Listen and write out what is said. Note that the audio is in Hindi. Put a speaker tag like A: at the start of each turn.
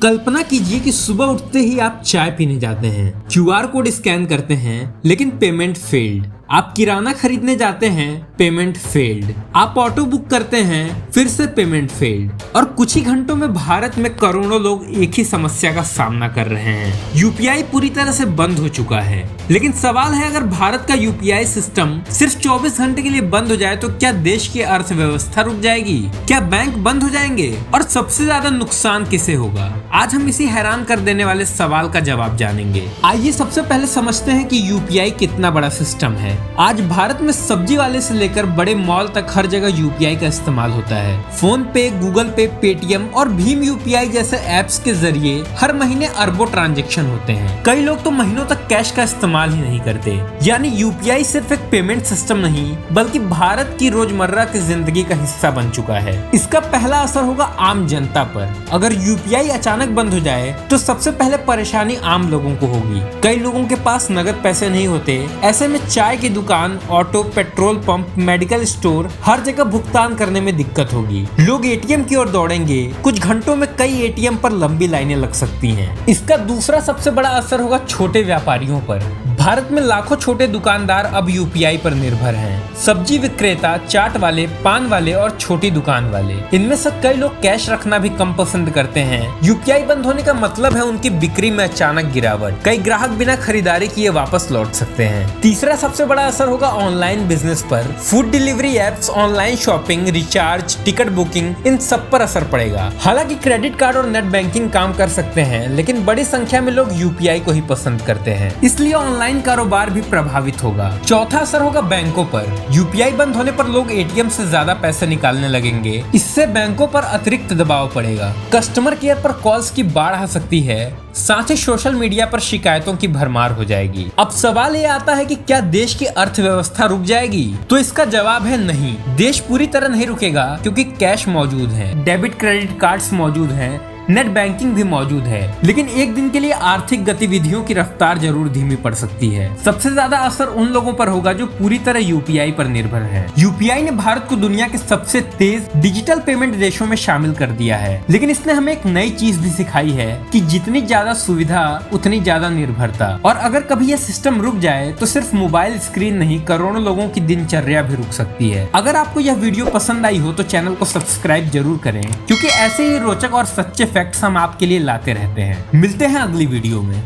A: कल्पना कीजिए कि सुबह उठते ही आप चाय पीने जाते हैं, क्यूआर कोड स्कैन करते हैं, लेकिन पेमेंट फेल्ड। आप किराना खरीदने जाते हैं, पेमेंट फेल्ड। आप ऑटो बुक करते हैं, फिर से पेमेंट फेल्ड। और कुछ ही घंटों में भारत में करोड़ों लोग एक ही समस्या का सामना कर रहे हैं। यूपीआई पूरी तरह से बंद हो चुका है। लेकिन सवाल है, अगर भारत का यूपीआई सिस्टम सिर्फ 24 घंटे के लिए बंद हो जाए तो क्या देश की अर्थव्यवस्था रुक जाएगी? क्या बैंक बंद हो जाएंगे? और सबसे ज्यादा नुकसान किसे होगा? आज हम इसी हैरान कर देने वाले सवाल का जवाब जानेंगे। आइए सबसे पहले समझते हैं कि यूपीआई कितना बड़ा सिस्टम है। आज भारत में सब्जी वाले से लेकर बड़े मॉल तक हर जगह यूपीआई का इस्तेमाल होता है। फोन पे, गूगल पे, पेटीएम और भीम यूपीआई जैसे ऐप्स के जरिए हर महीने अरबों ट्रांजैक्शन होते हैं। कई लोग तो महीनों तक कैश का इस्तेमाल ही नहीं करते। यानी यूपीआई सिर्फ एक पेमेंट सिस्टम नहीं, बल्कि भारत की रोजमर्रा की जिंदगी का हिस्सा बन चुका है। इसका पहला असर होगा आम जनता पर। अगर यूपीआई अचानक बंद हो जाए तो सबसे पहले परेशानी आम लोगों को होगी। कई लोगों के पास नगद पैसे नहीं होते। ऐसे में चाय की दुकान, auto, petrol pump, medical store, हर जगह भुगतान करने में दिक्कत होगी। लोग एटीएम की ओर दौड़ेंगे। कुछ घंटों में कई एटीएम पर लंबी लाइनें लग सकती हैं। इसका दूसरा सबसे बड़ा असर होगा छोटे व्यापारियों पर। भारत में लाखों छोटे दुकानदार अब यूपीआई पर निर्भर हैं। सब्जी विक्रेता, चाट वाले, पान वाले और छोटी दुकान वाले, इनमें से कई लोग कैश रखना भी कम पसंद करते हैं। यूपीआई बंद होने का मतलब है उनकी बिक्री में अचानक गिरावट। कई ग्राहक बिना खरीदारी किए वापस लौट सकते हैं। तीसरा सबसे बड़ा असर होगा ऑनलाइन बिजनेस पर। Food delivery apps, online shopping, recharge, ticket booking, इन सब पर असर पड़ेगा। हालांकि क्रेडिट कार्ड और नेट बैंकिंग काम कर सकते हैं, लेकिन बड़ी संख्या में लोग यूपीआई को ही पसंद करते हैं, इसलिए ऑनलाइन कारोबार भी प्रभावित होगा। चौथा असर होगा बैंकों पर। यूपीआई बंद होने पर लोग एटीएम से ज्यादा पैसे निकालने लगेंगे। इससे बैंकों पर अतिरिक्त दबाव पड़ेगा। कस्टमर केयर पर कॉल्स की बाढ़ आ सकती है। साथ ही सोशल मीडिया पर शिकायतों की भरमार हो जाएगी। अब सवाल ये आता है कि क्या देश की अर्थव्यवस्था रुक जाएगी? तो इसका जवाब है नहीं। देश पूरी तरह नहीं रुकेगा, क्योंकि कैश मौजूद है, डेबिट क्रेडिट कार्ड्स मौजूद हैं, नेट बैंकिंग भी मौजूद है। लेकिन एक दिन के लिए आर्थिक गतिविधियों की रफ्तार जरूर धीमी पड़ सकती है। सबसे ज्यादा असर उन लोगों पर होगा जो पूरी तरह यूपीआई पर निर्भर है। यूपीआई ने भारत को दुनिया के सबसे तेज डिजिटल पेमेंट देशों में शामिल कर दिया है। लेकिन इसने हमें एक नई चीज भी सिखाई है कि जितनी ज्यादा सुविधा उतनी ज्यादा निर्भरता। और अगर कभी यह सिस्टम रुक जाए तो सिर्फ मोबाइल स्क्रीन नहीं, करोड़ों लोगों की दिनचर्या भी रुक सकती है। अगर आपको यह वीडियो पसंद आई हो तो चैनल को सब्सक्राइब जरूर करें, क्योंकि ऐसे ही रोचक और सच्चे फैक्ट्स हम आपके लिए लाते रहते हैं। मिलते हैं अगली वीडियो में।